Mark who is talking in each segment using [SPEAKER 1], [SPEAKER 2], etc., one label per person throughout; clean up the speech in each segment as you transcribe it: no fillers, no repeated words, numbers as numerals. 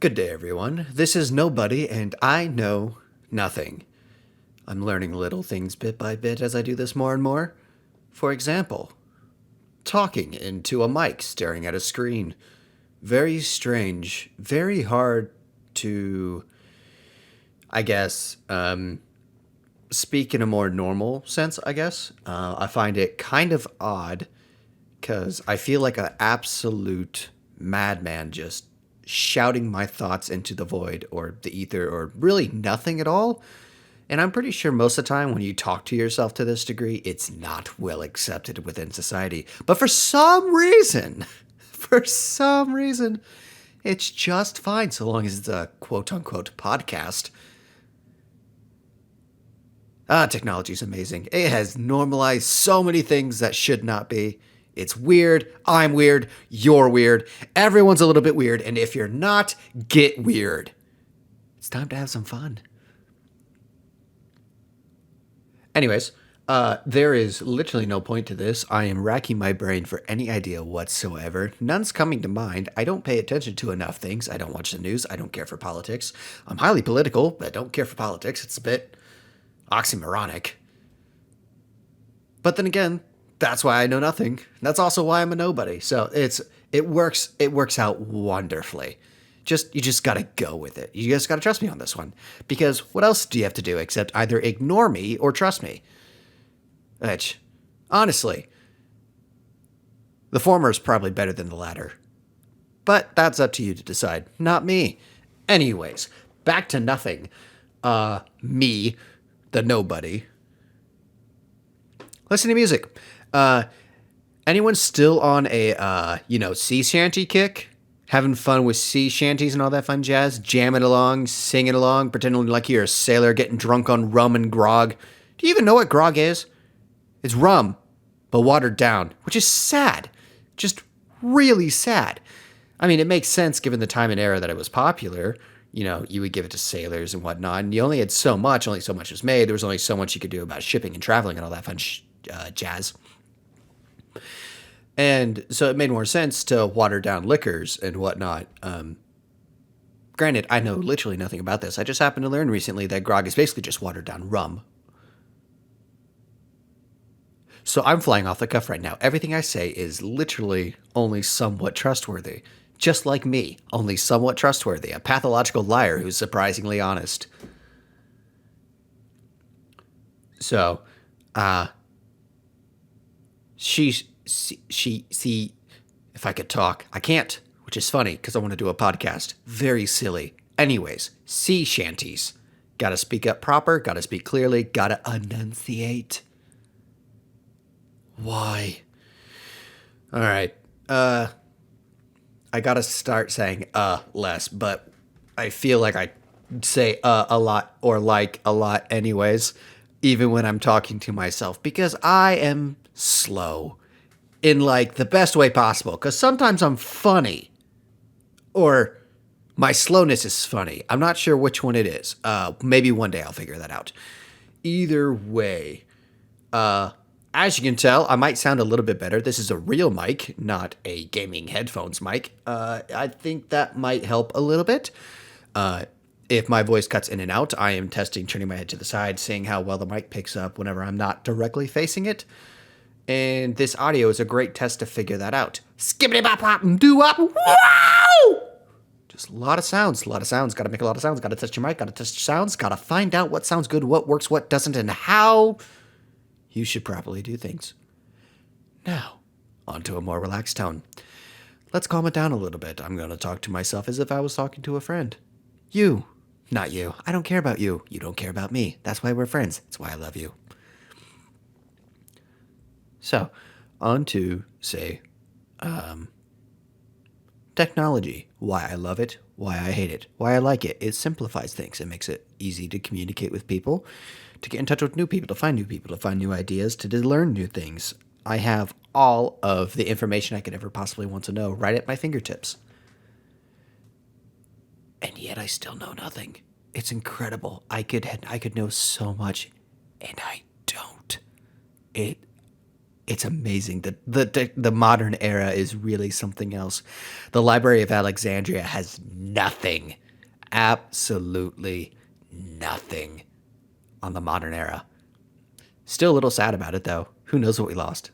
[SPEAKER 1] Good day, everyone. This is Nobody, and I know nothing. I'm learning little things bit by bit as I do this more and more. For example, talking into a mic, staring at a screen. Very strange, very hard to, I guess, speak in a more normal sense, I guess. I find it kind of odd because I feel like an absolute madman just shouting my thoughts into the void or the ether or really nothing at all. And I'm pretty sure most of the time when you talk to yourself to this degree, it's not well accepted within society. But for some reason, it's just fine so long as it's a quote unquote podcast. Technology's amazing. It has normalized so many things that should not be. It's weird. I'm weird. You're weird. Everyone's a little bit weird. And if you're not, get weird. It's time to have some fun. Anyways, there is literally no point to this. I am racking my brain for any idea whatsoever. None's coming to mind. I don't pay attention to enough things. I don't watch the news. I don't care for politics. I'm highly political, but I don't care for politics. It's a bit oxymoronic. But then again, that's why I know nothing. That's also why I'm a nobody. So it works out wonderfully. You just gotta go with it. You just gotta trust me on this one. Because what else do you have to do except either ignore me or trust me? Which, honestly, the former is probably better than the latter. But that's up to you to decide, not me. Anyways, back to nothing. Me, the nobody. Listen to music. Anyone still on a, sea shanty kick? Having fun with sea shanties and all that fun jazz? Jamming along, singing along, pretending like you're a sailor getting drunk on rum and grog. Do you even know what grog is? It's rum, but watered down, which is sad. Just really sad. I mean, it makes sense given the time and era that it was popular. You would give it to sailors and whatnot, and you only had so much was made. There was only so much you could do about shipping and traveling and all that fun jazz. And so it made more sense to water down liquors and whatnot. Granted, I know literally nothing about this. I just happened to learn recently that grog is basically just watered down rum. So I'm flying off the cuff right now. Everything I say is literally only somewhat trustworthy. Just like me, only somewhat trustworthy. A pathological liar who's surprisingly honest. So, she, if I could talk, I can't, which is funny because I want to do a podcast. Very silly. Anyways, sea shanties. Gotta speak up proper, gotta speak clearly, gotta enunciate. Why? All right. I gotta start saying less, but I feel like I say a lot or like a lot anyways, even when I'm talking to myself, because I am slow in like the best way possible, because sometimes I'm funny or my slowness is funny. I'm not sure which one it is. Maybe one day I'll figure that out. Either way, as you can tell, I might sound a little bit better. This is a real mic, not a gaming headphones mic. I think that might help a little bit. If my voice cuts in and out, I am testing turning my head to the side, seeing how well the mic picks up whenever I'm not directly facing it. And this audio is a great test to figure that out. Skippity bop bop doo wop. Wow! Just a lot of sounds. Gotta make a lot of sounds. Gotta test your mic. Gotta test your sounds. Gotta find out what sounds good, what works, what doesn't, and how you should properly do things. Now, onto a more relaxed tone. Let's calm it down a little bit. I'm going to talk to myself as if I was talking to a friend. You. Not you. I don't care about you. You don't care about me. That's why we're friends. That's why I love you. So, on to, say, technology. Why I love it, why I hate it, why I like it. It simplifies things. It makes it easy to communicate with people, to get in touch with new people, to find new ideas, to learn new things. I have all of the information I could ever possibly want to know right at my fingertips. And yet I still know nothing. It's incredible. I could know so much, and I don't. It's amazing. The modern era is really something else. The Library of Alexandria has nothing, absolutely nothing on the modern era. Still a little sad about it though. Who knows what we lost?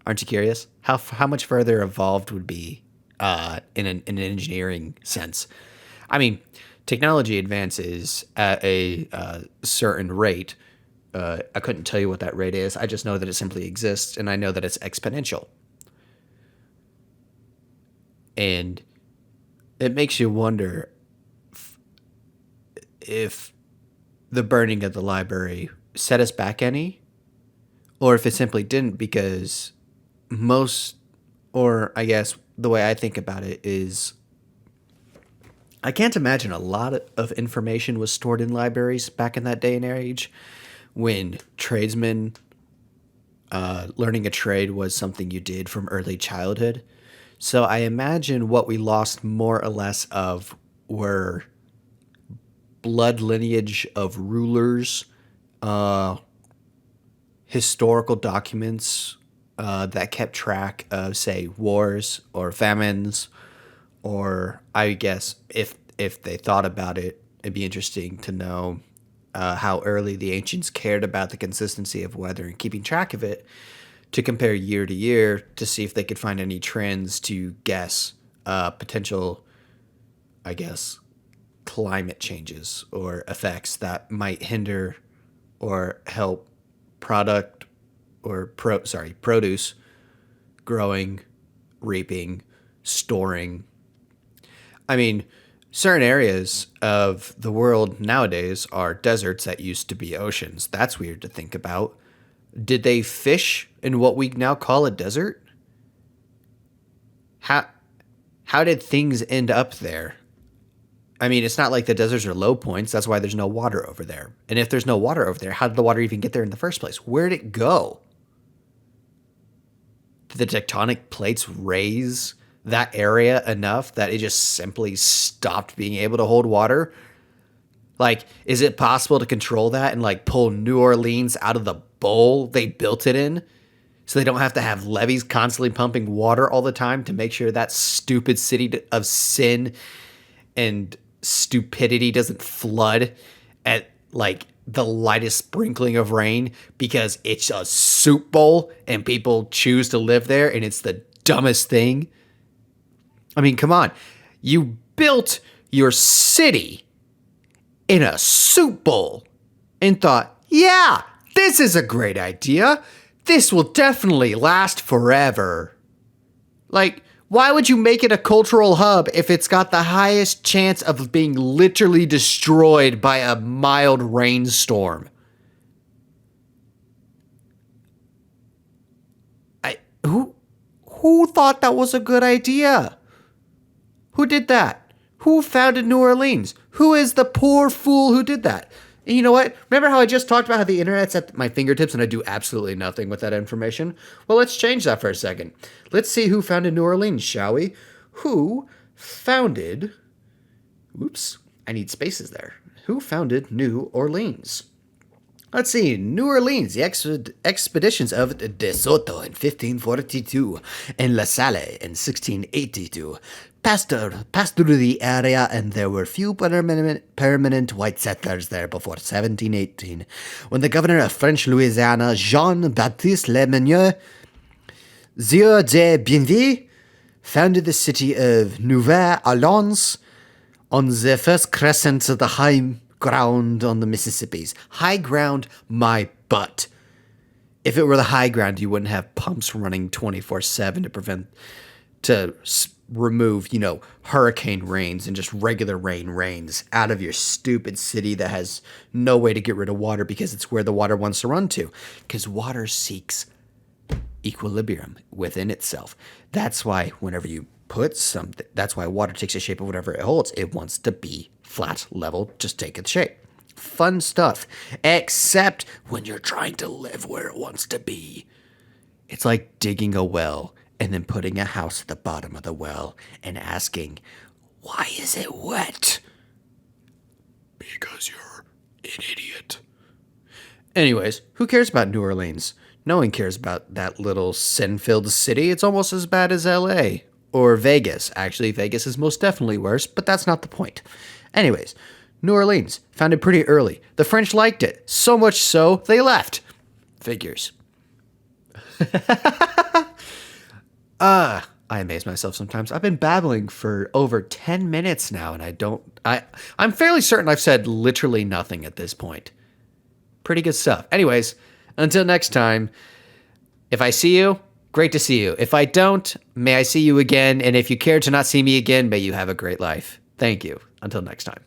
[SPEAKER 1] Aren't you curious? How much further evolved would be in an engineering sense? I mean, technology advances at a certain rate. I couldn't tell you what that rate is. I just know that it simply exists, and I know that it's exponential. And it makes you wonder if the burning of the library set us back any, or if it simply didn't, because most, or I guess the way I think about it is I can't imagine a lot of information was stored in libraries back in that day and age when tradesmen learning a trade was something you did from early childhood. So I imagine what we lost more or less of were blood lineage of rulers, uh, historical documents that kept track of, say, wars or famines, or I guess if they thought about it, it'd be interesting to know how early the ancients cared about the consistency of weather and keeping track of it to compare year to year to see if they could find any trends to guess potential, I guess, climate changes or effects that might hinder or help product or produce growing, reaping, storing. I mean, certain areas of the world nowadays are deserts that used to be oceans. That's weird to think about. Did they fish in what we now call a desert? How how did things end up there? I mean, it's not like the deserts are low points. That's why there's no water over there. And if there's no water over there, how did the water even get there in the first place? Where'd it go? Did the tectonic plates raise that area enough that it just simply stopped being able to hold water? Like, is it possible to control that and like pull New Orleans out of the bowl they built it in so they don't have to have levees constantly pumping water all the time to make sure that stupid city of sin and stupidity doesn't flood at like the lightest sprinkling of rain because it's a soup bowl and people choose to live there and it's the dumbest thing? I mean, come on. You built your city in a soup bowl and thought, yeah, this is a great idea. This will definitely last forever. Like, why would you make it a cultural hub if it's got the highest chance of being literally destroyed by a mild rainstorm? I who thought that was a good idea? Who did that? Who founded New Orleans? Who is the poor fool who did that? And you know what? Remember how I just talked about how the internet's at my fingertips and I do absolutely nothing with that information? Well, let's change that for a second. Let's see who founded New Orleans, shall we? Who founded... Oops, I need spaces there. Who founded New Orleans? Let's see, New Orleans, the expeditions of De Soto in 1542 and La Salle in 1682 passed through the area, and there were few permanent white settlers there before 1718, when the governor of French Louisiana, Jean-Baptiste Le Monnier, Sieur de Bienville, founded the city of Nouvelle-Orleans on the first crescent of the high ground on the Mississippi's. High ground, my butt. If it were the high ground, you wouldn't have pumps running 24/7 to remove, hurricane rains and just regular rains out of your stupid city that has no way to get rid of water because it's where the water wants to run to. Because water seeks equilibrium within itself. That's why whenever you put something, that's why water takes the shape of whatever it holds. It wants to be flat, level, just take its shape. Fun stuff. Except when you're trying to live where it wants to be. It's like digging a well and then putting a house at the bottom of the well and asking, why is it wet? Because you're an idiot. Anyways, who cares about New Orleans? No one cares about that little sin-filled city. It's almost as bad as LA. Or Vegas. Actually, Vegas is most definitely worse, but that's not the point. Anyways, New Orleans, founded pretty early. The French liked it. So much so, they left. Figures. I amaze myself sometimes. I've been babbling for over 10 minutes now, and I'm fairly certain I've said literally nothing at this point. Pretty good stuff. Anyways, until next time, if I see you, great to see you. If I don't, may I see you again, and if you care to not see me again, may you have a great life. Thank you. Until next time.